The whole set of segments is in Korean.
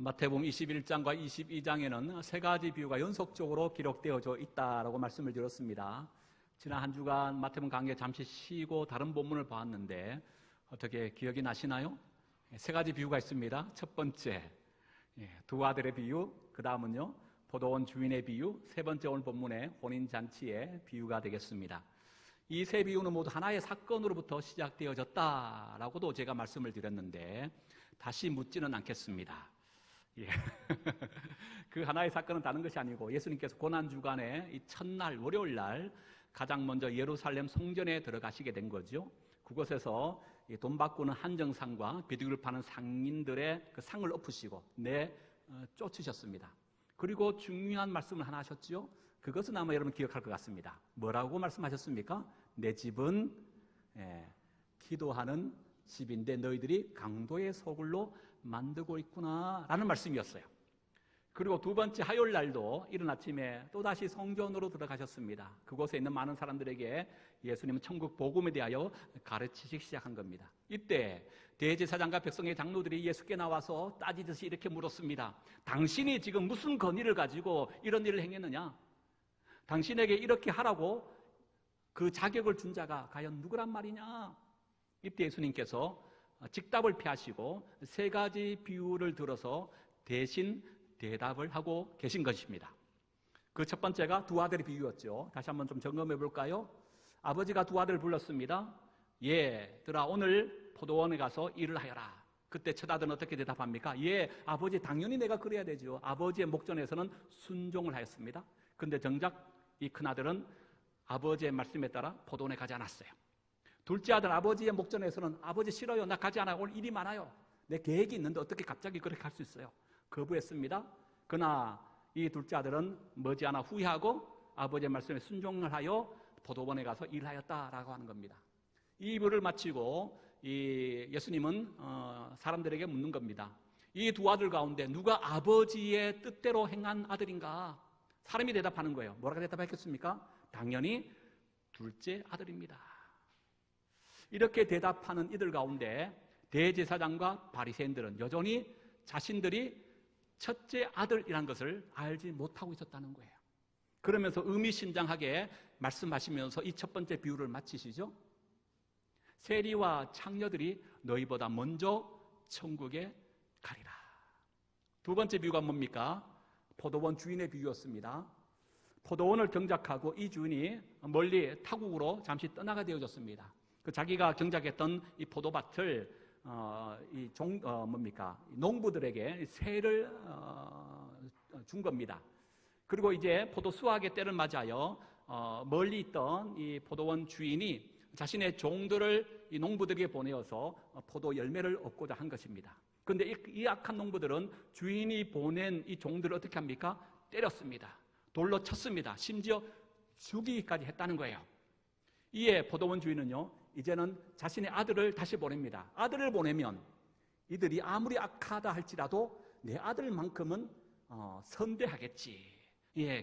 마태복음 21장과 22장에는 세 가지 비유가 연속적으로 기록되어져 있다라고 말씀을 드렸습니다. 지난 한 주간 마태복음 강의 잠시 쉬고 다른 본문을 봤는데 어떻게 기억이 나시나요? 세 가지 비유가 있습니다. 첫 번째, 두 아들의 비유, 그 다음은요 포도원 주인의 비유, 세 번째 오늘 본문의 혼인잔치의 비유가 되겠습니다. 이 세 비유는 모두 하나의 사건으로부터 시작되어졌다라고도 제가 말씀을 드렸는데 다시 묻지는 않겠습니다. 그 하나의 사건은 다른 것이 아니고 예수님께서 고난주간에 이 첫날 월요일날 가장 먼저 예루살렘 성전에 들어가시게 된 거죠. 그곳에서 돈 바꾸는 한정상과 비둘기를 파는 상인들의 그 상을 엎으시고 쫓으셨습니다. 그리고 중요한 말씀을 하나 하셨죠. 그것은 아마 여러분 기억할 것 같습니다. 뭐라고 말씀하셨습니까? 내 집은 기도하는 집인데 너희들이 강도의 소굴로 만들고 있구나 라는 말씀이었어요. 그리고 두 번째 화요일 날도 이른 아침에 또다시 성전으로 들어가셨습니다. 그곳에 있는 많은 사람들에게 예수님은 천국 복음에 대하여 가르치시기 시작한 겁니다. 이때 대제사장과 백성의 장로들이 예수께 나와서 따지듯이 이렇게 물었습니다. 당신이 지금 무슨 권위를 가지고 이런 일을 행했느냐? 당신에게 이렇게 하라고 그 자격을 준 자가 과연 누구란 말이냐? 이때 예수님께서 직답을 피하시고 세 가지 비유를 들어서 대신 대답을 하고 계신 것입니다. 그 첫 번째가 두 아들의 비유였죠. 다시 한번 좀 점검해 볼까요? 아버지가 두 아들을 불렀습니다. 얘들아 오늘 포도원에 가서 일을 하여라. 그때 첫 아들은 어떻게 대답합니까? 아버지 당연히 내가 그래야 되죠. 아버지의 목전에서는 순종을 하였습니다. 근데 정작 이 큰아들은 아버지의 말씀에 따라 포도원에 가지 않았어요. 둘째 아들 아버지의 목전에서는 아버지 싫어요. 나 가지 않아요. 오늘 일이 많아요. 내 계획이 있는데 어떻게 갑자기 그렇게 할 수 있어요? 거부했습니다. 그러나 이 둘째 아들은 머지않아 후회하고 아버지의 말씀에 순종을 하여 포도원에 가서 일하였다라고 하는 겁니다. 이 일을 마치고 예수님은 사람들에게 묻는 겁니다. 이 두 아들 가운데 누가 아버지의 뜻대로 행한 아들인가? 사람이 대답하는 거예요. 뭐라고 대답했겠습니까? 당연히 둘째 아들입니다. 이렇게 대답하는 이들 가운데 대제사장과 바리새인들은 여전히 자신들이 첫째 아들이라는 것을 알지 못하고 있었다는 거예요. 그러면서 의미심장하게 말씀하시면서 이 첫 번째 비유를 마치시죠. 세리와 창녀들이 너희보다 먼저 천국에 가리라. 두 번째 비유가 뭡니까? 포도원 주인의 비유였습니다. 포도원을 경작하고 이 주인이 멀리 타국으로 잠시 떠나가 되어졌습니다. 자기가 경작했던 이 포도밭을 농부들에게 세를 준 겁니다. 그리고 이제 포도 수확의 때를 맞이하여 멀리 있던 이 포도원 주인이 자신의 종들을 이 농부들에게 보내어서 포도 열매를 얻고자 한 것입니다. 그런데 이 악한 농부들은 주인이 보낸 이 종들을 어떻게 합니까? 때렸습니다. 돌로 쳤습니다. 심지어 죽이기까지 했다는 거예요. 이에 포도원 주인은요, 이제는 자신의 아들을 다시 보냅니다. 아들을 보내면 이들이 아무리 악하다 할지라도 내 아들만큼은 선대하겠지.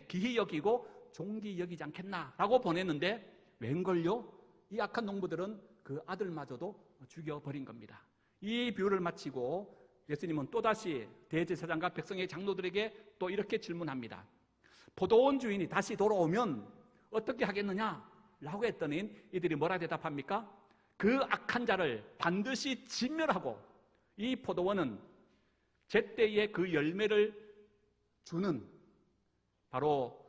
기히 여기고 종기 여기지 않겠나라고 보냈는데 웬걸요? 이 악한 농부들은 그 아들마저도 죽여버린 겁니다. 이 비유를 마치고 예수님은 또다시 대제사장과 백성의 장로들에게 또 이렇게 질문합니다. 포도원 주인이 다시 돌아오면 어떻게 하겠느냐? 라고 했더니 이들이 뭐라 대답합니까? 그 악한 자를 반드시 진멸하고 이 포도원은 제때에 그 열매를 주는 바로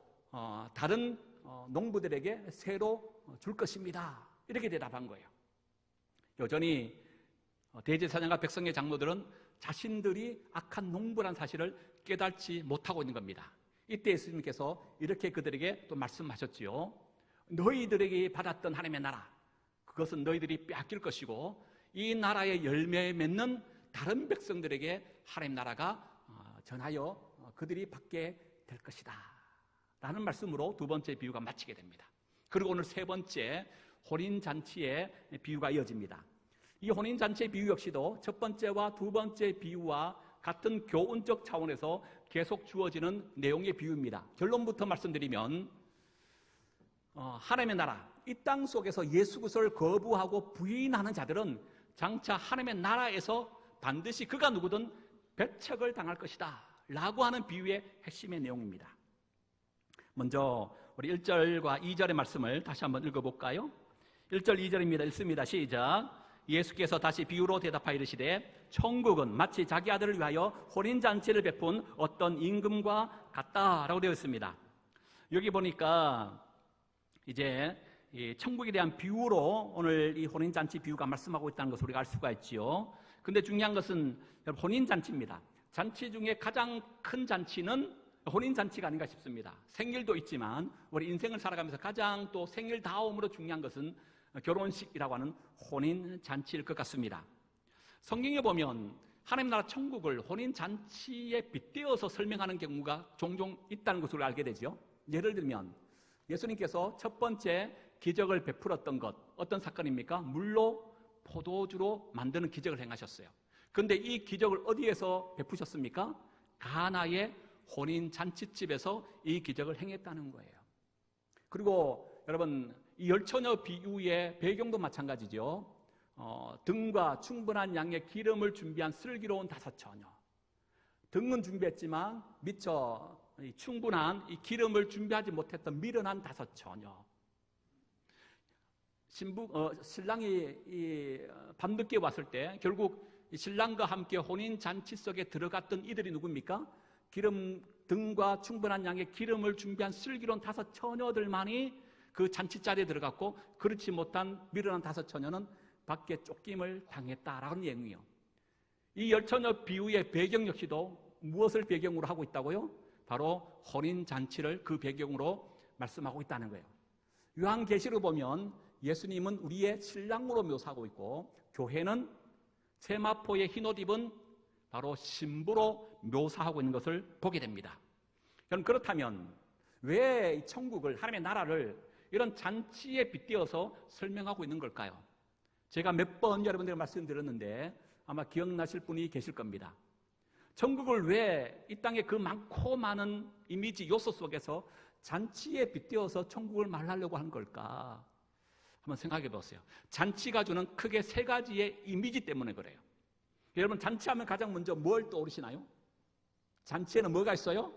다른 농부들에게 새로 줄 것입니다. 이렇게 대답한 거예요. 여전히 대제사장과 백성의 장로들은 자신들이 악한 농부란 사실을 깨닫지 못하고 있는 겁니다. 이때 예수님께서 이렇게 그들에게 또 말씀하셨지요. 너희들에게 받았던 하나님의 나라, 그것은 너희들이 빼앗길 것이고 이 나라의 열매에 맺는 다른 백성들에게 하나님 나라가 전하여 그들이 받게 될 것이다 라는 말씀으로 두 번째 비유가 마치게 됩니다. 그리고 오늘 세 번째 혼인잔치의 비유가 이어집니다. 이 혼인잔치의 비유 역시도 첫 번째와 두 번째 비유와 같은 교훈적 차원에서 계속 주어지는 내용의 비유입니다. 결론부터 말씀드리면 하나님의 나라, 이 땅 속에서 예수 그리스도를 거부하고 부인하는 자들은 장차 하나님의 나라에서 반드시 그가 누구든 배척을 당할 것이다 라고 하는 비유의 핵심의 내용입니다. 먼저 우리 1절과 2절의 말씀을 다시 한번 읽어볼까요? 1절 2절입니다. 읽습니다. 시작. 예수께서 다시 비유로 대답하여 이르시되 천국은 마치 자기 아들을 위하여 혼인잔치를 베푼 어떤 임금과 같다라고 되어 있습니다. 여기 보니까 이제 이 천국에 대한 비유로 오늘 이 혼인잔치 비유가 말씀하고 있다는 것을 우리가 알 수가 있지요. 근데 중요한 것은 혼인잔치입니다. 잔치 중에 가장 큰 잔치는 혼인잔치가 아닌가 싶습니다. 생일도 있지만 우리 인생을 살아가면서 가장 또 생일 다음으로 중요한 것은 결혼식이라고 하는 혼인잔치일 것 같습니다. 성경에 보면 하나님 나라 천국을 혼인잔치에 빗대어서 설명하는 경우가 종종 있다는 것을 알게 되죠. 예를 들면 예수님께서 첫 번째 기적을 베풀었던 것, 어떤 사건입니까? 물로 포도주로 만드는 기적을 행하셨어요. 그런데 이 기적을 어디에서 베푸셨습니까? 가나의 혼인잔치집에서 이 기적을 행했다는 거예요. 그리고 여러분 이 열처녀 비유의 배경도 마찬가지죠. 등과 충분한 양의 기름을 준비한 슬기로운 5처녀. 등은 준비했지만 미처 충분한 이 기름을 준비하지 못했던 미련한 5처녀. 신랑이 밤늦게 왔을 때 결국 신랑과 함께 혼인잔치 속에 들어갔던 이들이 누굽니까? 등과 충분한 양의 기름을 준비한 슬기로운 5처녀들만이 그 잔치자리에 들어갔고 그렇지 못한 미련한 5처녀는 밖에 쫓김을 당했다라는 내용이요. 이 열처녀 비유의 배경 역시도 무엇을 배경으로 하고 있다고요? 바로 혼인잔치를 그 배경으로 말씀하고 있다는 거예요. 요한계시록 보면 예수님은 우리의 신랑으로 묘사하고 있고 교회는 세마포의 흰옷 입은 바로 신부로 묘사하고 있는 것을 보게 됩니다. 그렇다면 왜 이 천국을, 하나님의 나라를 이런 잔치에 빗대어서 설명하고 있는 걸까요? 제가 몇 번 여러분들에게 말씀드렸는데 아마 기억나실 분이 계실 겁니다. 천국을 왜 이 땅에 그 많고 많은 이미지 요소 속에서 잔치에 빗대어서 천국을 말하려고 한 걸까? 한번 생각해 보세요. 잔치가 주는 크게 3가지의 이미지 때문에 그래요. 여러분 잔치하면 가장 먼저 뭘 떠오르시나요? 잔치에는 뭐가 있어요?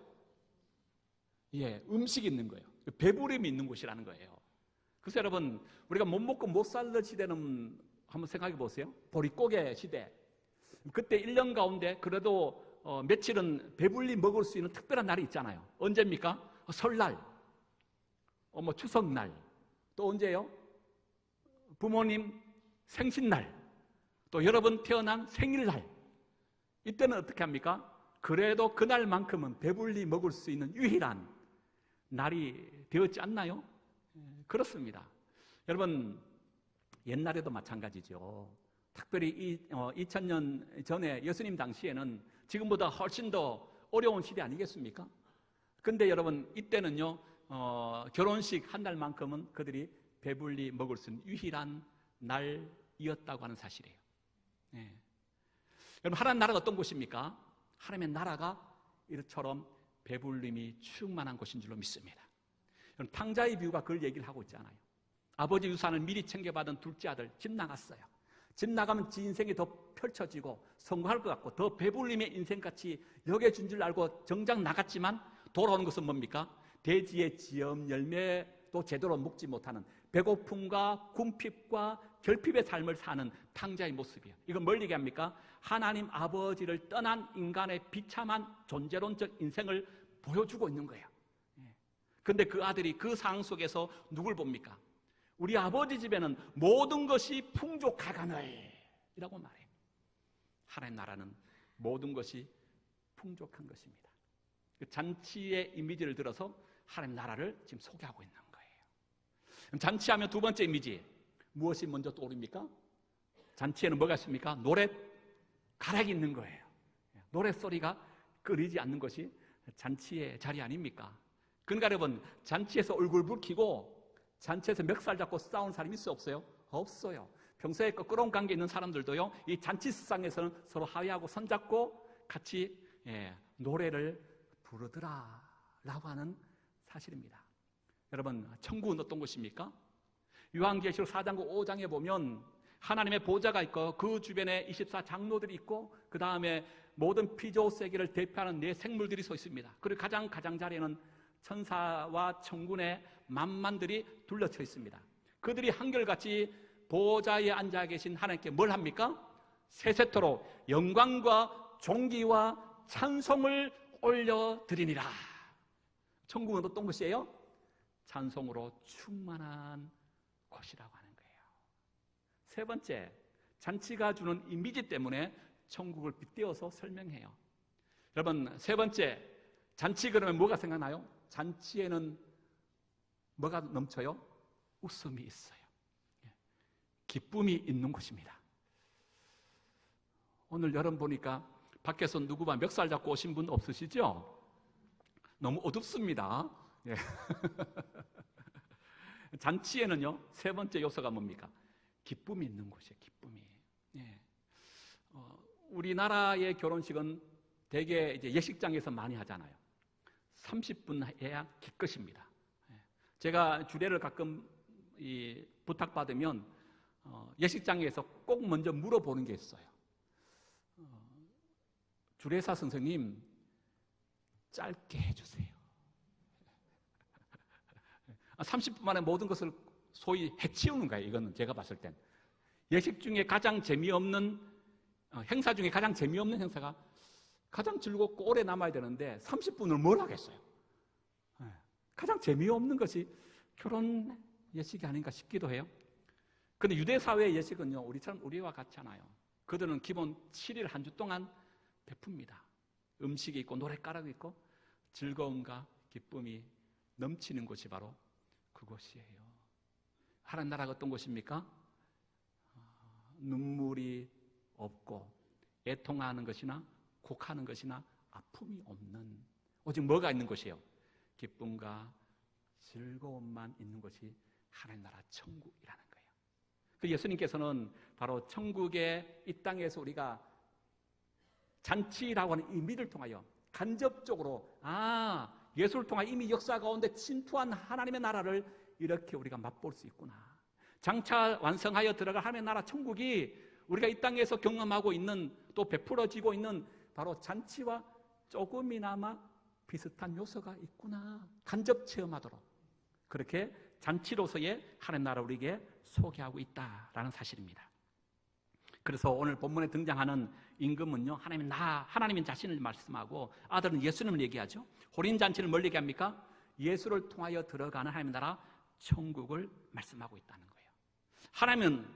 예, 음식이 있는 거예요. 배부름이 있는 곳이라는 거예요. 그래서 여러분 우리가 못 먹고 못 살던 시대는 한번 생각해 보세요. 보릿고개 시대. 그때 1년 가운데 그래도 며칠은 배불리 먹을 수 있는 특별한 날이 있잖아요. 언제입니까? 설날, 추석날, 또 언제요? 부모님 생신날, 또 여러분 태어난 생일날. 이때는 어떻게 합니까? 그래도 그날만큼은 배불리 먹을 수 있는 유일한 날이 되었지 않나요? 그렇습니다. 여러분 옛날에도 마찬가지죠. 특별히 2000년 전에 예수님 당시에는 지금보다 훨씬 더 어려운 시대 아니겠습니까? 근데 여러분 이때는요 결혼식 한 달만큼은 그들이 배불리 먹을 수 있는 유일한 날이었다고 하는 사실이에요. 네. 여러분 하나님 나라가 어떤 곳입니까? 하나님의 나라가 이처럼 배불림이 충만한 곳인 줄로 믿습니다. 여러분 탕자의 비유가 그걸 얘기를 하고 있잖아요. 아버지 유산을 미리 챙겨받은 둘째 아들 집 나갔어요. 집 나가면 지 인생이 더 펼쳐지고 성공할 것 같고 더 배불림의 인생같이 여겨진 줄 알고 정작 나갔지만 돌아오는 것은 뭡니까? 대지의 지엄 열매도 제대로 먹지 못하는 배고픔과 궁핍과 결핍의 삶을 사는 탕자의 모습이에요. 이건 뭘 얘기합니까? 하나님 아버지를 떠난 인간의 비참한 존재론적 인생을 보여주고 있는 거예요. 그런데 그 아들이 그 상황 속에서 누굴 봅니까? 우리 아버지 집에는 모든 것이 풍족하거늘 이라고 말해요. 하나님 나라는 모든 것이 풍족한 것입니다. 그 잔치의 이미지를 들어서 하나님 나라를 지금 소개하고 있는 거예요. 잔치하면 두 번째 이미지 무엇이 먼저 떠오릅니까? 잔치에는 뭐가 있습니까? 노래 가락이 있는 거예요. 노랫소리가 끊이지 않는 것이 잔치의 자리 아닙니까? 그러니까 여러분 잔치에서 얼굴 붉히고 잔치에서 멱살 잡고 싸우는 사람이 있어요? 없어요? 없어요. 평소에 끄끄러운 관계 있는 사람들도요 이 잔치상에서는 서로 화해하고 손잡고 같이 노래를 부르더라 라고 하는 사실입니다. 여러분 천국은 어떤 곳입니까? 요한계시록 4장과 5장에 보면 하나님의 보좌가 있고 그 주변에 24 장로들이 있고 그 다음에 모든 피조 세계를 대표하는 네 생물들이 서 있습니다. 그리고 가장자리에는 천사와 천군의 만만들이 둘러쳐 있습니다. 그들이 한결같이 보좌에 앉아 계신 하나님께 뭘 합니까? 세세토록 영광과 존귀와 찬송을 올려드리니라. 천국은 어떤 곳이에요? 찬송으로 충만한 곳이라고 하는 거예요. 세 번째, 잔치가 주는 이미지 때문에 천국을 빗대어서 설명해요. 여러분, 세 번째, 잔치 그러면 뭐가 생각나요? 잔치에는 뭐가 넘쳐요? 웃음이 있어요. 기쁨이 있는 곳입니다. 오늘 여러분 보니까 밖에서 누구와 멱살 잡고 오신 분 없으시죠? 너무 어둡습니다. 예. 잔치에는요, 세 번째 요소가 뭡니까? 기쁨이 있는 곳이에요. 기쁨이. 예. 우리나라의 결혼식은 대개 이제 예식장에서 많이 하잖아요. 30분 해야 기껏입니다. 예. 제가 주례를 가끔 부탁받으면 예식장에서 꼭 먼저 물어보는 게 있어요. 주례사 선생님, 짧게 해주세요. 30분 만에 모든 것을 소위 해치우는 거예요. 이거는 제가 봤을 땐. 예식 중에 가장 재미없는 행사 중에 가장 재미없는 행사가 가장 즐겁고 오래 남아야 되는데 30분을 뭘 하겠어요. 가장 재미없는 것이 결혼 예식이 아닌가 싶기도 해요. 근데 유대 사회의 예식은요, 우리처럼 우리와 같지 않아요. 그들은 기본 7일 한 주 동안 베풉니다. 음식이 있고 노랫가락이 있고 즐거움과 기쁨이 넘치는 곳이 바로 그곳이에요. 하나님 나라가 어떤 곳입니까? 눈물이 없고 애통하는 것이나 곡하는 것이나 아픔이 없는, 오직 뭐가 있는 곳이에요? 기쁨과 즐거움만 있는 곳이 하나님 나라 천국이라는 거예요. 그 예수님께서는 바로 천국의 이 땅에서 우리가 잔치라고 하는 의미를 통하여 간접적으로 예수를 통해 이미 역사 가운데 침투한 하나님의 나라를 이렇게 우리가 맛볼 수 있구나. 장차 완성하여 들어갈 하나님의 나라 천국이 우리가 이 땅에서 경험하고 있는, 또 베풀어지고 있는 바로 잔치와 조금이나마 비슷한 요소가 있구나. 간접 체험하도록 그렇게 잔치로서의 하나님 나라 우리에게 소개하고 있다라는 사실입니다. 그래서 오늘 본문에 등장하는 임금은요, 하나님인 자신을 말씀하고 아들은 예수님을 얘기하죠. 혼인잔치를 뭘 얘기합니까? 예수를 통하여 들어가는 하나님 나라 천국을 말씀하고 있다는 거예요. 하나님은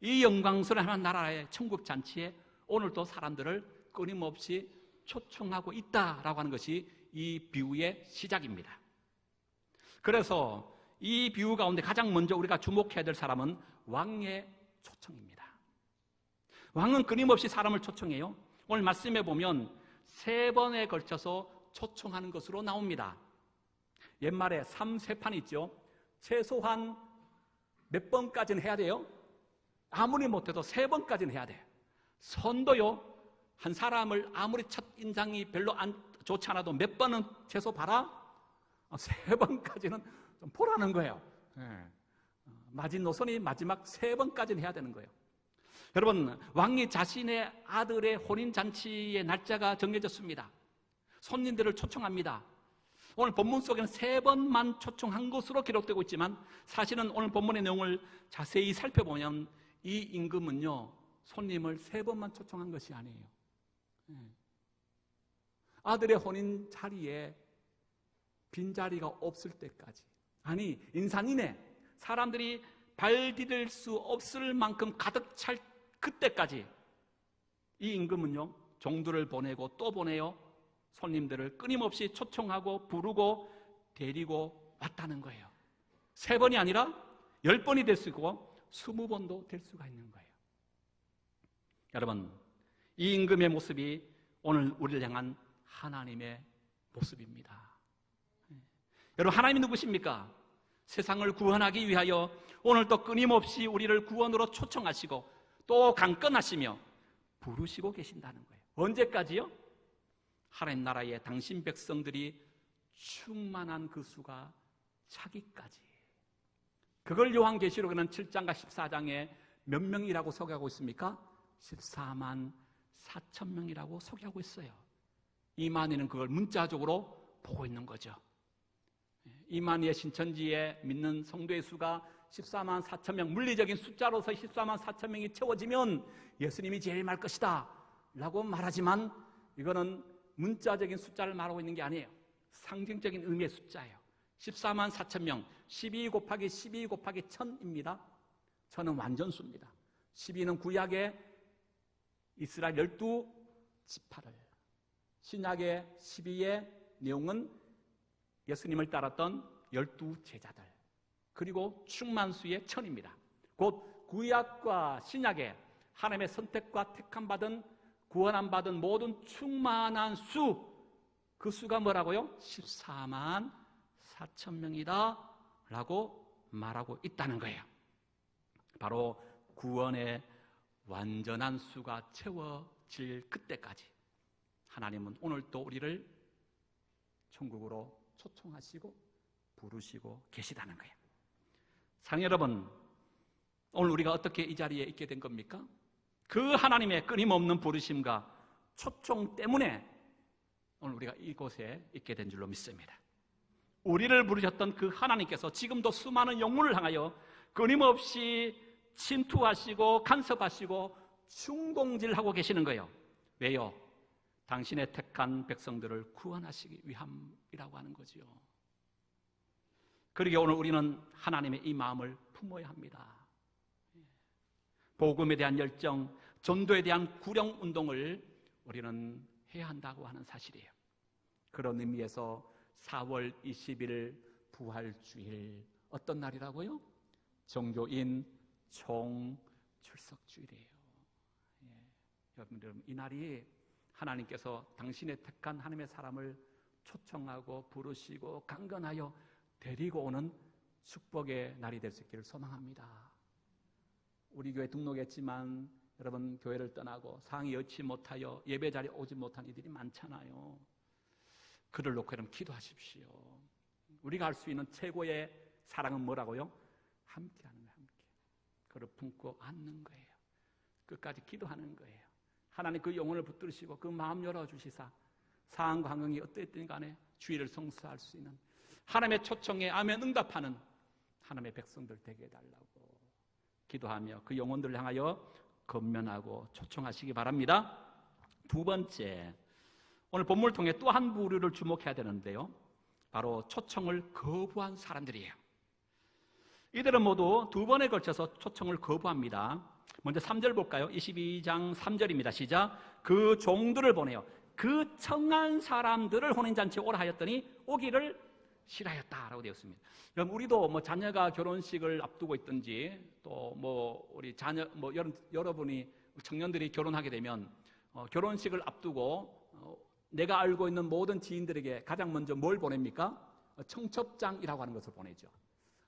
이 영광스러운 하나님 나라의 천국 잔치에 오늘도 사람들을 끊임없이 초청하고 있다라고 하는 것이 이 비유의 시작입니다. 그래서 이 비유 가운데 가장 먼저 우리가 주목해야 될 사람은 왕의 초청입니다. 왕은 끊임없이 사람을 초청해요. 오늘 말씀해 보면 3번에 걸쳐서 초청하는 것으로 나옵니다. 옛말에 3세판 있죠. 최소한 몇 번까지는 해야 돼요? 아무리 못해도 3번까지는 해야 돼요. 선도요, 한 사람을 아무리 첫 인상이 별로 좋지 않아도 몇 번은 최소 봐라? 3번까지는 좀 보라는 거예요. 마지노선이 마지막 3번까지는 해야 되는 거예요. 여러분, 왕이 자신의 아들의 혼인잔치의 날짜가 정해졌습니다. 손님들을 초청합니다. 오늘 본문 속에는 3번만 초청한 것으로 기록되고 있지만 사실은 오늘 본문의 내용을 자세히 살펴보면 이 임금은요, 손님을 3번만 초청한 것이 아니에요. 아들의 혼인 자리에 빈자리가 없을 때까지, 아니 인산인해 사람들이 발 디딜 수 없을 만큼 가득 찰 그때까지 이 임금은요, 종들을 보내고 또 보내요, 손님들을 끊임없이 초청하고 부르고 데리고 왔다는 거예요. 3번이 아니라 10번이 될 수 있고 20번도 될 수가 있는 거예요. 여러분, 이 임금의 모습이 오늘 우리를 향한 하나님의 모습입니다. 여러분, 하나님이 누구십니까? 세상을 구원하기 위하여 오늘도 끊임없이 우리를 구원으로 초청하시고 또 강권하시며 부르시고 계신다는 거예요. 언제까지요? 하나님 나라에 당신 백성들이 충만한 그 수가 차기까지. 그걸 요한계시록에는 7장과 14장에 몇 명이라고 소개하고 있습니까? 14만 4,000명이라고 소개하고 있어요. 이만희는 그걸 문자적으로 보고 있는 거죠. 이만희의 신천지에 믿는 성도의 수가 14만 4천 명, 물리적인 숫자로서 14만 4천 명이 채워지면 예수님이 재림할 것이다 라고 말하지만, 이거는 문자적인 숫자를 말하고 있는 게 아니에요. 상징적인 의미의 숫자예요. 14만 4천 명, 12 곱하기 12 곱하기 1000입니다. 1000은 완전수입니다. 12는 구약의 이스라엘 12지파를, 신약의 12의 내용은 예수님을 따랐던 12제자들, 그리고 충만수의 1000입니다. 곧 구약과 신약의 하나님의 선택과 택함받은, 구원함받은 모든 충만한 수, 그 수가 뭐라고요? 14만 4천 명이다 라고 말하고 있다는 거예요. 바로 구원의 완전한 수가 채워질 그때까지 하나님은 오늘도 우리를 천국으로 초청하시고 부르시고 계시다는 거예요. 사랑하는 여러분, 오늘 우리가 어떻게 이 자리에 있게 된 겁니까? 그 하나님의 끊임없는 부르심과 초청 때문에 오늘 우리가 이곳에 있게 된 줄로 믿습니다. 우리를 부르셨던 그 하나님께서 지금도 수많은 영혼을 향하여 끊임없이 침투하시고 간섭하시고 충동질하고 계시는 거예요. 왜요? 당신의 택한 백성들을 구원하시기 위함이라고 하는 거죠. 그러기에 오늘 우리는 하나님의 이 마음을 품어야 합니다. 복음에 대한 열정, 전도에 대한 구령운동을 우리는 해야 한다고 하는 사실이에요. 그런 의미에서 4월 20일 부활주일, 어떤 날이라고요? 종교인 총출석주일이에요. 여러분들, 이 날이 하나님께서 당신의 택한 하나님의 사람을 초청하고 부르시고 강건하여 데리고 오는 축복의 날이 될 수 있기를 소망합니다. 우리 교회 등록했지만 여러분 교회를 떠나고 상이 여치 못하여 예배 자리에 오지 못한 이들이 많잖아요. 그를 놓고 여러분 기도하십시오. 우리가 할 수 있는 최고의 사랑은 뭐라고요? 함께하는 거예요. 함께. 그를 품고 안는 거예요. 끝까지 기도하는 거예요. 하나님 그 영혼을 붙들으시고 그 마음 열어주시사 상황과 환경이 어땠든 간에 주의를 성수할 수 있는 하나님의 초청에 아멘 응답하는 하나님의 백성들 되게 해달라고 기도하며 그 영혼들을 향하여 건면하고 초청하시기 바랍니다. 두 번째, 오늘 본문을 통해 또 한 부류를 주목해야 되는데요, 바로 초청을 거부한 사람들이에요. 이들은 모두 두 번에 걸쳐서 초청을 거부합니다. 먼저 3절 볼까요? 22장 3절입니다. 시작. 그 종들을 보내요. 그 청한 사람들을 혼인잔치에 오라 하였더니 오기를 싫어하였다라고 되어 있습니다. 여러분, 우리도 자녀가 결혼식을 앞두고 있든지 또 우리 자녀 여러분이 청년들이 결혼하게 되면 결혼식을 앞두고 내가 알고 있는 모든 지인들에게 가장 먼저 뭘 보냅니까? 청첩장이라고 하는 것을 보내죠.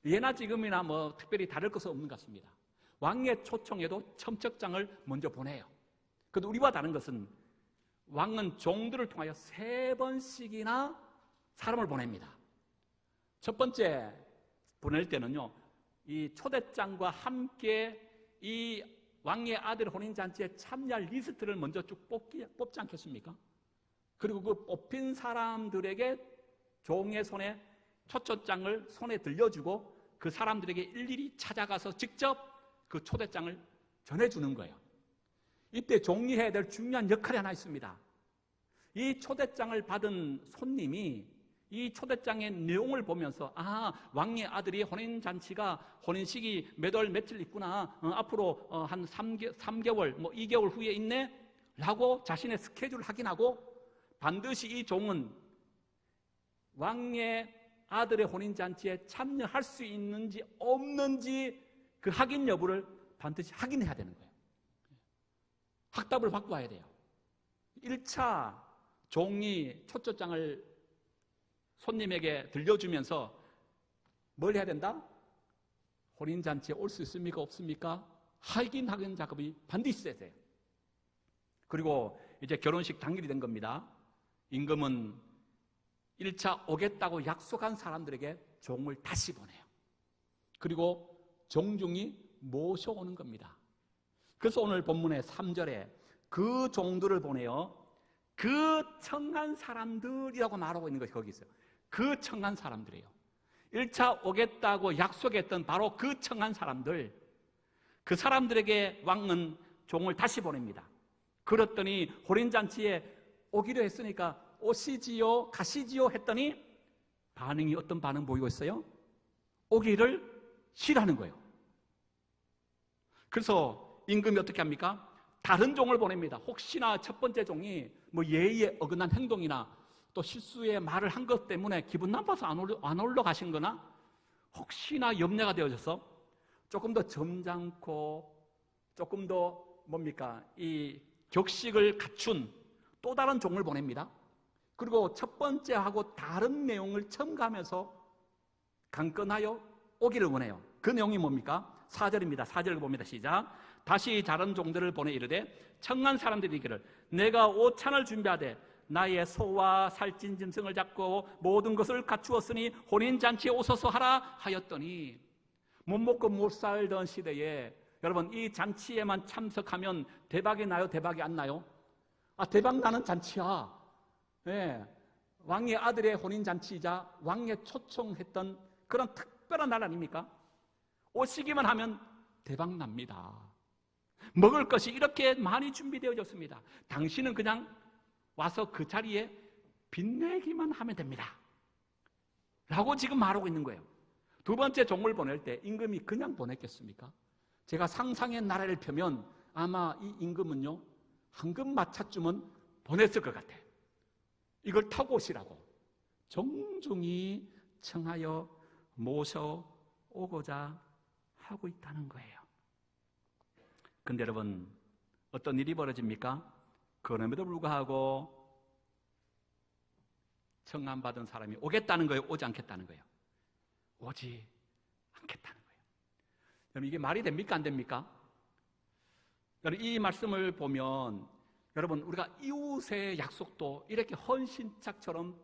예나 지금이나 특별히 다를 것은 없는 것 같습니다. 왕의 초청에도 청첩장을 먼저 보내요. 그런데 우리와 다른 것은 왕은 종들을 통하여 3번씩이나 사람을 보냅니다. 첫 번째 보낼 때는요, 이 초대장과 함께 이 왕의 아들 혼인잔치에 참여할 리스트를 먼저 쭉 뽑지 않겠습니까? 그리고 그 뽑힌 사람들에게 종의 손에 초청장을 손에 들려주고 그 사람들에게 일일이 찾아가서 직접 그 초대장을 전해주는 거예요. 이때 종이 해야 될 중요한 역할이 하나 있습니다. 이 초대장을 받은 손님이 이 초대장의 내용을 보면서 왕의 아들이 혼인식이 몇 월 며칠 있구나, 앞으로 한 3개월 2개월 후에 있네 라고 자신의 스케줄을 확인하고, 반드시 이 종은 왕의 아들의 혼인잔치에 참여할 수 있는지 없는지 그 확인 여부를 반드시 확인해야 되는 거예요. 확답을 받고 와야 돼요. 1차 종이 초청장을 손님에게 들려주면서 뭘 해야 된다? 혼인잔치에 올 수 있습니까? 없습니까? 확인 작업이 반드시 있어야 돼요. 그리고 이제 결혼식 당일이 된 겁니다. 임금은 1차 오겠다고 약속한 사람들에게 종을 다시 보내요. 그리고 종중이 모셔오는 겁니다. 그래서 오늘 본문의 3절에 그 종들을 보내요. 그 청한 사람들이라고 말하고 있는 것이 거기 있어요. 그 청한 사람들이에요. 1차 오겠다고 약속했던 바로 그 청한 사람들, 그 사람들에게 왕은 종을 다시 보냅니다. 그랬더니 호린잔치에 오기로 했으니까 오시지요, 가시지요 했더니 반응이 어떤 반응 보이고 있어요? 오기를 싫어하는 거예요. 그래서 임금이 어떻게 합니까? 다른 종을 보냅니다. 혹시나 첫 번째 종이 뭐 예의에 어긋난 행동이나 또 실수의 말을 한 것 때문에 기분 나빠서 안 올라가신 거나 혹시나 염려가 되어져서 조금 더 점잖고 조금 더 뭡니까? 이 격식을 갖춘 또 다른 종을 보냅니다. 그리고 첫 번째하고 다른 내용을 첨가하면서 강권하여 오기를 원해요. 그 내용이 뭡니까? 4절입니다. 4절을 봅니다. 시작. 다시 다른 종들을 보내 이르되 청한 사람들이 이르기를 내가 오찬을 준비하되 나의 소와 살찐 짐승을 잡고 모든 것을 갖추었으니 혼인잔치에 오소서 하라 하였더니 못 먹고 못 살던 시대에 여러분 이 잔치에만 참석하면 대박이 나요? 대박이 안 나요? 대박 나는 잔치야. 네. 왕의 아들의 혼인잔치이자 왕의 초청했던 그런 특별한 날 아닙니까? 오시기만 하면 대박 납니다. 먹을 것이 이렇게 많이 준비되어졌습니다. 당신은 그냥 와서 그 자리에 빛내기만 하면 됩니다. 라고 지금 말하고 있는 거예요. 두 번째 종을 보낼 때 임금이 그냥 보냈겠습니까? 제가 상상의 나라를 펴면 아마 이 임금은요 황금 마차쯤은 보냈을 것 같아요. 이걸 타고 오시라고 정중히 청하여 모셔오고자 하고 있다는 거예요. 근데 여러분 어떤 일이 벌어집니까? 그럼에도 불구하고 청함받은 사람이 오겠다는 거예요? 오지 않겠다는 거예요? 오지 않겠다는 거예요. 여러분 이게 말이 됩니까? 안 됩니까? 여러분 이 말씀을 보면 여러분 우리가 이웃의 약속도 이렇게 헌신짝처럼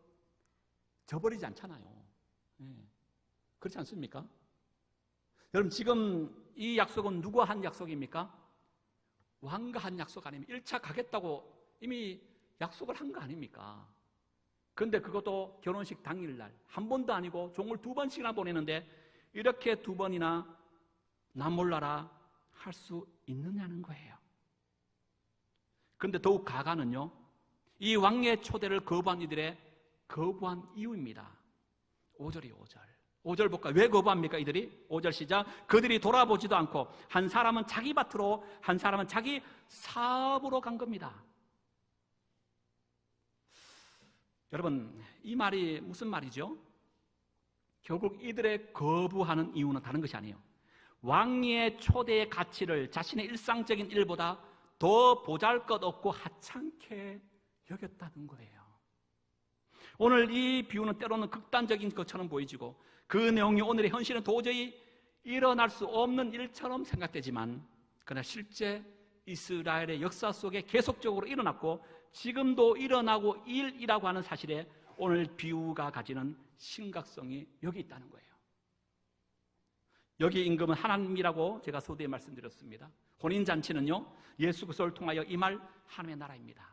저버리지 않잖아요. 네. 그렇지 않습니까? 여러분 지금 이 약속은 누구와 한 약속입니까? 왕과 한 약속 아닙니까? 1차 가겠다고 이미 약속을 한 거 아닙니까? 그런데 그것도 결혼식 당일날 한 번도 아니고 종을 2번씩이나 보내는데 이렇게 2번이나 나 몰라라 할 수 있느냐는 거예요. 그런데 더욱 가가는요 이 왕의 초대를 거부한 이들의 거부한 이유입니다. 5절이에요. 5절 볼까요? 왜 거부합니까 이들이? 5절 시작. 그들이 돌아보지도 않고 한 사람은 자기 밭으로 한 사람은 자기 사업으로 간 겁니다. 여러분 이 말이 무슨 말이죠? 결국 이들의 거부하는 이유는 다른 것이 아니에요. 왕의 초대의 가치를 자신의 일상적인 일보다 더 보잘것없고 하찮게 여겼다는 거예요. 오늘 이 비유는 때로는 극단적인 것처럼 보이지고 그 내용이 오늘의 현실은 도저히 일어날 수 없는 일처럼 생각되지만 그러나 실제 이스라엘의 역사 속에 계속적으로 일어났고 지금도 일어나고 일이라고 하는 사실에 오늘 비유가 가지는 심각성이 여기 있다는 거예요. 여기 임금은 하나님이라고 제가 서두에 말씀드렸습니다. 혼인잔치는요 예수 그리스도를 통하여 임할 하나님의 나라입니다.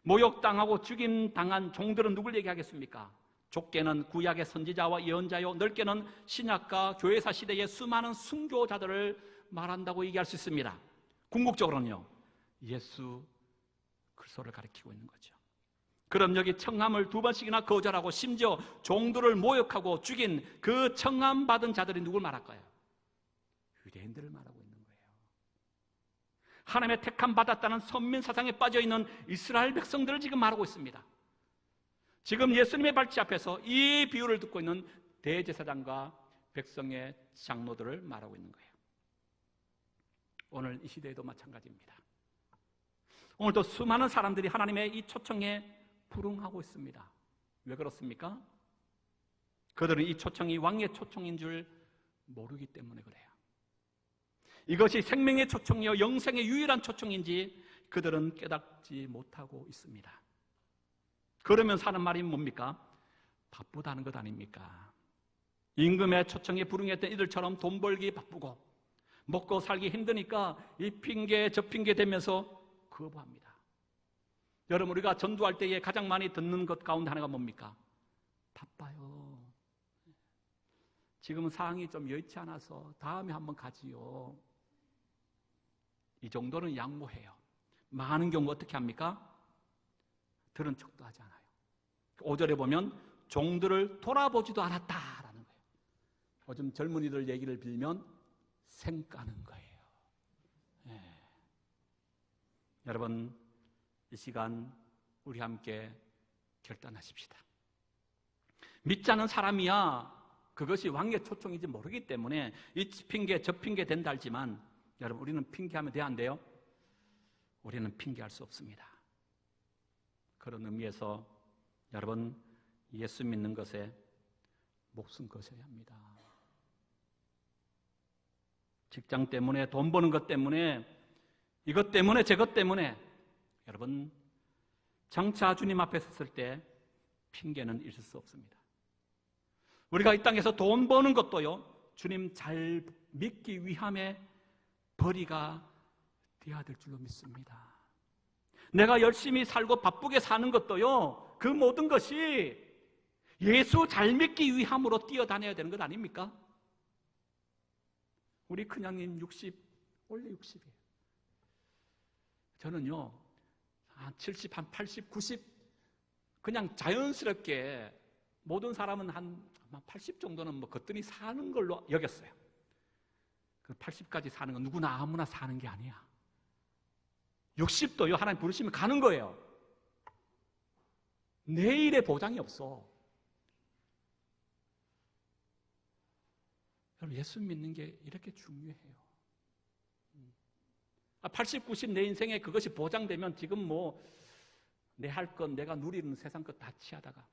모욕당하고 죽임당한 종들은 누굴 얘기하겠습니까? 좁게는 구약의 선지자와 예언자요, 넓게는 신약과 교회사 시대의 수많은 순교자들을 말한다고 얘기할 수 있습니다. 궁극적으로는요 예수 그리스도를 가리키고 있는 거죠. 그럼 여기 청함을 2번씩이나 거절하고 심지어 종들을 모욕하고 죽인 그 청함받은 자들이 누굴 말할까요? 유대인들을 말하고 있는 거예요. 하나님의 택함 받았다는 선민 사상에 빠져있는 이스라엘 백성들을 지금 말하고 있습니다. 지금 예수님의 발치 앞에서 이 비유를 듣고 있는 대제사장과 백성의 장로들을 말하고 있는 거예요. 오늘 이 시대에도 마찬가지입니다. 오늘도 수많은 사람들이 하나님의 이 초청에 불응하고 있습니다. 왜 그렇습니까? 그들은 이 초청이 왕의 초청인 줄 모르기 때문에 그래요. 이것이 생명의 초청이요 영생의 유일한 초청인지 그들은 깨닫지 못하고 있습니다. 그러면서 하는 말이 뭡니까? 바쁘다는 것 아닙니까? 임금의 초청에 불응했던 이들처럼 돈 벌기 바쁘고 먹고 살기 힘드니까 이 핑계 저 핑계 대면서 거부합니다. 여러분, 우리가 전도할 때에 가장 많이 듣는 것 가운데 하나가 뭡니까? 바빠요. 지금은 상황이 좀 여의치 않아서 다음에 한번 가지요. 이 정도는 양보해요. 많은 경우 어떻게 합니까? 들은 척도 하지 않아요. 5절에 보면 종들을 돌아보지도 않았다라는 거예요. 요즘 젊은이들 얘기를 빌면 생까는 거예요. 네. 여러분, 이 시간 우리 함께 결단하십시다. 믿지 않는 사람이야 그것이 왕의 초청인지 모르기 때문에 이 핑계 저 핑계 된다 할지만, 여러분, 우리는 핑계하면 돼, 안 돼요? 우리는 핑계할 수 없습니다. 그런 의미에서 여러분, 예수 믿는 것에 목숨 거셔야 합니다. 직장 때문에, 돈 버는 것 때문에, 이것 때문에, 저것 때문에, 여러분, 장차 주님 앞에 섰을 때 핑계는 있을 수 없습니다. 우리가 이 땅에서 돈 버는 것도요, 주님 잘 믿기 위함의 벌이가 되어야 될 줄로 믿습니다. 내가 열심히 살고 바쁘게 사는 것도요, 그 모든 것이 예수 잘 믿기 위함으로 뛰어다녀야 되는 것 아닙니까? 우리 큰형님 60, 원래 60이에요. 저는요, 한 70, 한 80, 90, 그냥 자연스럽게 모든 사람은 한 80 정도는 뭐 거뜬히 사는 걸로 여겼어요. 그 80까지 사는 건 누구나 아무나 사는 게 아니야. 60도요, 하나님 부르시면 가는 거예요. 내일의 보장이 없어. 여러분, 예수 믿는 게 이렇게 중요해요. 80, 90 내 인생에 그것이 보장되면 지금 뭐 내 할 것, 내가 누리는 세상 것 다 취하다가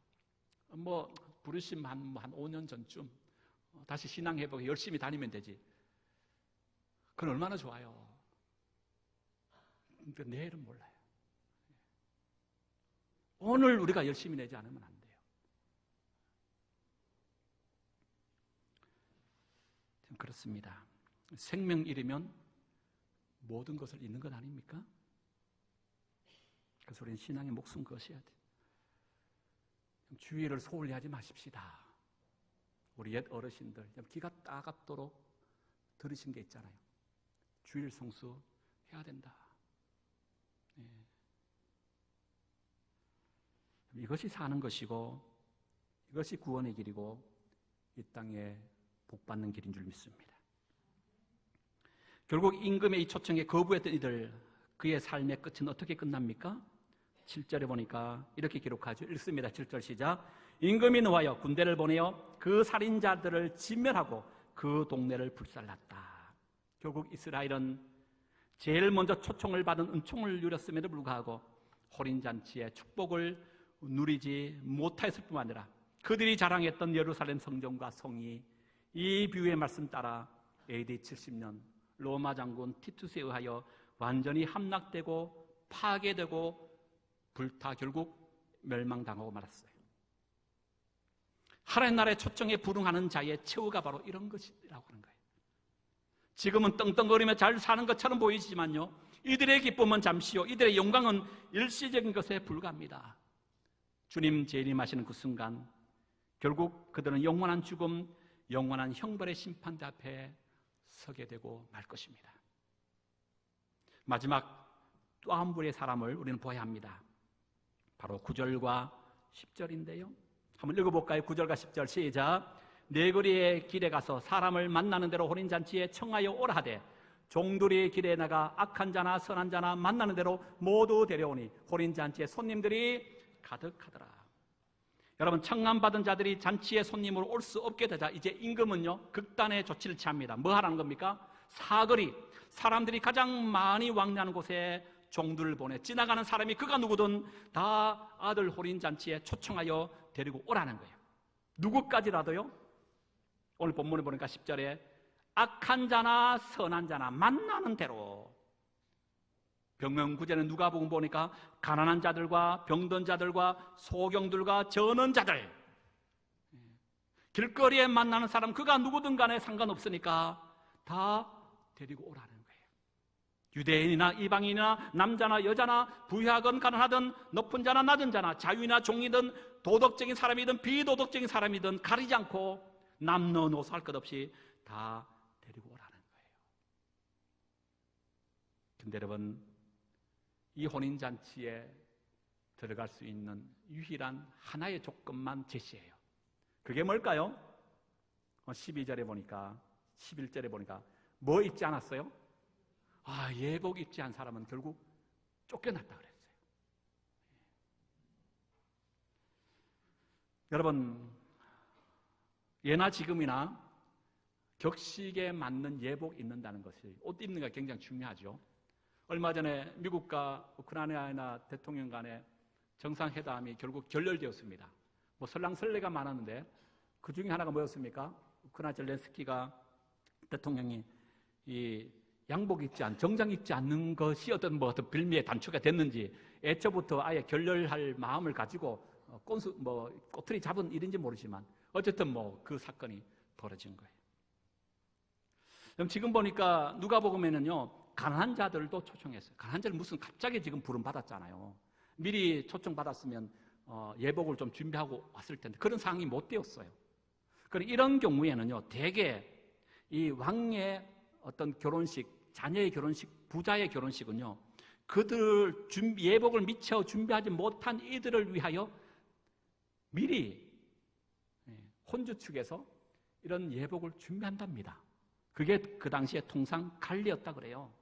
뭐 부르심 한 5년 전쯤 다시 신앙 회복에 열심히 다니면 되지. 그건 얼마나 좋아요. 근데 내일은 몰라요. 오늘 우리가 열심히 내지 않으면 안 돼요. 그렇습니다. 생명 잃으면 모든 것을 잃는 것 아닙니까? 그래서 우리는 신앙에 목숨 거셔야 돼요. 주의를 소홀히 하지 마십시다. 우리 옛 어르신들 귀가 따갑도록 들으신 게 있잖아요. 주일 성수해야 된다. 네. 이것이 사는 것이고, 이것이 구원의 길이고, 이 땅에 복받는 길인 줄 믿습니다. 결국 임금의 이 초청에 거부했던 이들, 그의 삶의 끝은 어떻게 끝납니까? 7절에 보니까 이렇게 기록하죠. 읽습니다. 7절 시작. 임금이 노하여 군대를 보내어 그 살인자들을 진멸하고 그 동네를 불살랐다. 결국 이스라엘은 제일 먼저 초청을 받은 은총을 누렸음에도 불구하고 호린잔치의 축복을 누리지 못하였을 뿐만 아니라 그들이 자랑했던 예루살렘 성전과 성이 이 비유의 말씀 따라 AD 70년 로마 장군 티투스에 의하여 완전히 함락되고 파괴되고 불타 결국 멸망당하고 말았어요. 하나님 나라의 초청에 불응하는 자의 최후가 바로 이런 것이라고 하는 거예요. 지금은 떵떵거리며 잘 사는 것처럼 보이지만요, 이들의 기쁨은 잠시요, 이들의 영광은 일시적인 것에 불과합니다. 주님 재림하시는 그 순간 결국 그들은 영원한 죽음, 영원한 형벌의 심판대 앞에 서게 되고 말 것입니다. 마지막 또 한 부류의 사람을 우리는 보아야 합니다. 바로 9절과 10절인데요. 한번 읽어볼까요? 9절과 10절 시작. 네거리의 길에 가서 사람을 만나는 대로 호린잔치에 청하여 오라 하되 종들이 길에 나가 악한 자나 선한 자나 만나는 대로 모두 데려오니 호린잔치에 손님들이 가득하더라. 여러분, 청함받은 자들이 잔치에 손님으로 올 수 없게 되자 이제 임금은요 극단의 조치를 취합니다. 뭐 하라는 겁니까? 사거리, 사람들이 가장 많이 왕래하는 곳에 종들을 보내 지나가는 사람이 그가 누구든 다 아들 호린잔치에 초청하여 데리고 오라는 거예요. 누구까지라도요. 오늘 본문에 보니까 10절에 악한 자나 선한 자나 만나는 대로, 병명구제는 누가복음 보니까 가난한 자들과 병든 자들과 소경들과 저는 자들, 길거리에 만나는 사람 그가 누구든 간에 상관없으니까 다 데리고 오라는 거예요. 유대인이나 이방인이나 남자나 여자나 부유하건 가난하든 높은 자나 낮은 자나 자유나 종이든 도덕적인 사람이든 비도덕적인 사람이든 가리지 않고 남녀노소 할 것 없이 다 데리고 오라는 거예요. 근데 여러분, 이 혼인잔치에 들어갈 수 있는 유일한 하나의 조건만 제시해요. 그게 뭘까요? 12절에 보니까 11절에 보니까 뭐 입지 않았어요? 예복 입지 않은 사람은 결국 쫓겨났다 그랬어요. 여러분, 예나 지금이나 격식에 맞는 예복 입는다는 것이, 옷 입는 게 굉장히 중요하죠. 얼마 전에 미국과 우크라이나 대통령 간의 정상회담이 결국 결렬되었습니다. 설랑설레가 많았는데 그 중에 하나가 뭐였습니까? 우크라이나 젤렌스키가 대통령이 이 양복 입지 않, 정장 입지 않는 것이 어떤 빌미의 단초가 됐는지 애초부터 아예 결렬할 마음을 가지고 꼬투리 잡은 일인지 모르지만 어쨌든 그 사건이 벌어진 거예요. 그럼 지금 보니까 누가복음에는요, 가난한 자들도 초청했어요. 가난한 자들 무슨 갑자기 지금 부름 받았잖아요. 미리 초청 받았으면 예복을 좀 준비하고 왔을 텐데 그런 상황이 못 되었어요. 그러니까 이런 경우에는요, 대개 이 왕의 어떤 결혼식, 자녀의 결혼식, 부자의 결혼식은요, 그들 예복을 미처 준비하지 못한 이들을 위하여 미리 혼주 측에서 이런 예복을 준비한답니다. 그게 그 당시에 통상 관리였다 그래요.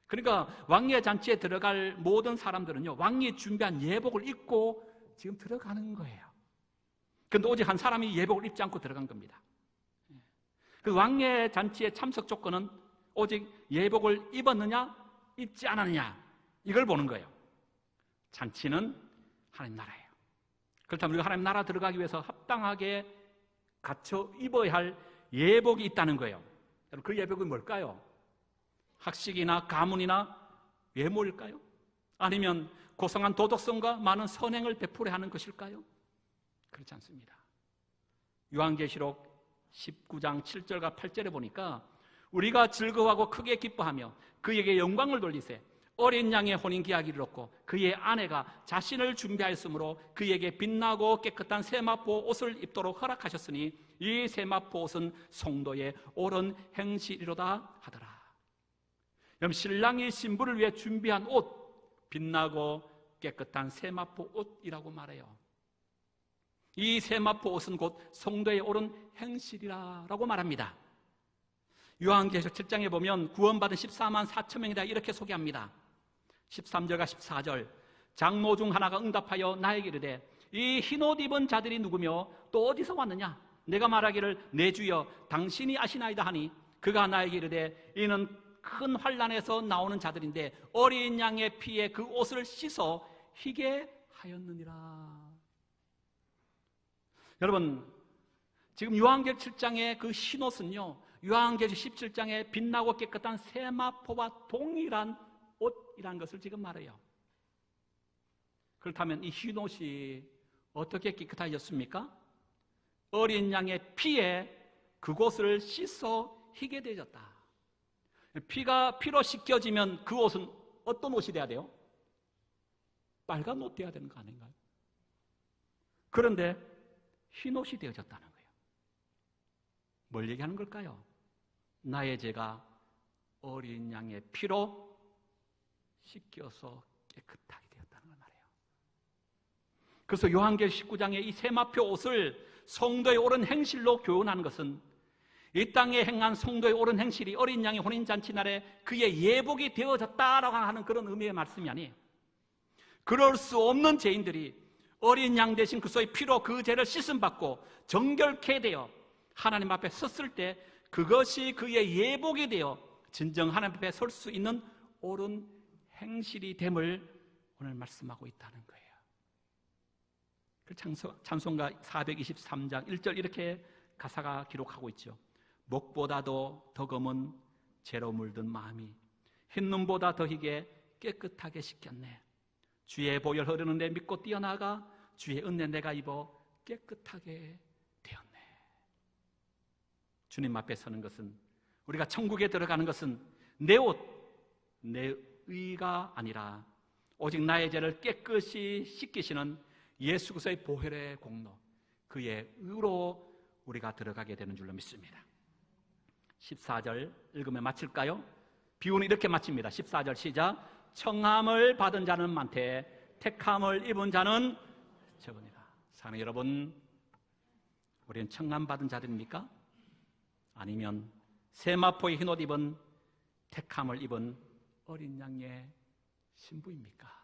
그러니까 왕의 잔치에 들어갈 모든 사람들은요, 왕이 준비한 예복을 입고 지금 들어가는 거예요. 그런데 오직 한 사람이 예복을 입지 않고 들어간 겁니다. 그 왕의 잔치의 참석 조건은 오직 예복을 입었느냐 입지 않았느냐 이걸 보는 거예요. 잔치는 하나님 나라예요. 그렇다면 우리가 하나님 나라 들어가기 위해서 합당하게 갖춰 입어야 할 예복이 있다는 거예요. 여러분, 그 예복이 뭘까요? 학식이나 가문이나 외모일까요? 아니면 고상한 도덕성과 많은 선행을 베풀어야 하는 것일까요? 그렇지 않습니다. 요한계시록 19장 7절과 8절에 보니까 우리가 즐거워하고 크게 기뻐하며 그에게 영광을 돌리세 어린 양의 혼인 계약이 이르렀고 그의 아내가 자신을 준비하였으므로 그에게 빛나고 깨끗한 세마포 옷을 입도록 허락하셨으니 이 세마포 옷은 성도의 옳은 행실이로다 하더라. 그럼 신랑이 신부를 위해 준비한 옷, 빛나고 깨끗한 세마포 옷이라고 말해요. 이 세마포 옷은 곧 성도의 옳은 행실이라고 말합니다. 요한계시록 7장에 보면 구원받은 14만 4천 명이다 이렇게 소개합니다. 13절과 14절, 장로 중 하나가 응답하여 나에게 이르되 이 흰옷 입은 자들이 누구며 또 어디서 왔느냐? 내가 말하기를 내 주여 당신이 아시나이다 하니 그가 나에게 이르되 이는 큰 환난에서 나오는 자들인데 어린 양의 피에 그 옷을 씻어 희게 하였느니라. 여러분, 지금 요한계시록 7장의 그 흰옷은요, 요한계시록 17장의 빛나고 깨끗한 세마포와 동일한 옷이라는 것을 지금 말해요. 그렇다면 이 흰옷이 어떻게 깨끗해졌습니까? 어린 양의 피에 그곳을 씻어 희게 되어졌다. 피로 씻겨지면 그 옷은 어떤 옷이 돼야 돼요? 빨간 옷 돼야 되는 거 아닌가요? 그런데 흰옷이 되어졌다는 거예요. 뭘 얘기하는 걸까요? 나의 죄가 어린 양의 피로 씻겨서 깨끗하게 되었다는 걸 말해요. 그래서 요한계시록 19장의 이 세마포 옷을 성도의 옳은 행실로 교훈하는 것은 이 땅에 행한 성도의 옳은 행실이 어린 양의 혼인잔치 날에 그의 예복이 되어졌다라고 하는 그런 의미의 말씀이 아니에요. 그럴 수 없는 죄인들이 어린 양 대신 그리스도의 피로 그 죄를 씻음받고 정결케 되어 하나님 앞에 섰을 때 그것이 그의 예복이 되어 진정 하나님 앞에 설 수 있는 옳은 행실이 됨을 오늘 말씀하고 있다는 거예요. 그 찬송가 423장 1절 이렇게 가사가 기록하고 있죠. 목보다도 더 검은 죄로 물든 마음이 흰 눈보다 더 희게 깨끗하게 씻겼네. 주의 보혈 흐르는 내 믿고 뛰어나가 주의 은혜 내가 입어 깨끗하게 되었네. 주님 앞에 서는 것은, 우리가 천국에 들어가는 것은 내 옷, 내 의가 아니라 오직 나의 죄를 깨끗이 씻기시는 예수 그리스도의 보혈의 공로, 그의 의로 우리가 들어가게 되는 줄로 믿습니다. 14절 읽으면 마칠까요? 비유는 이렇게 마칩니다. 14절 시작. 청함을 받은 자는 많되 택함을 입은 자는 적으니라. 사랑하는 여러분, 우리는 청함 받은 자들입니까? 아니면 세마포의 흰옷 입은 택함을 입은 어린 양의 신부입니까?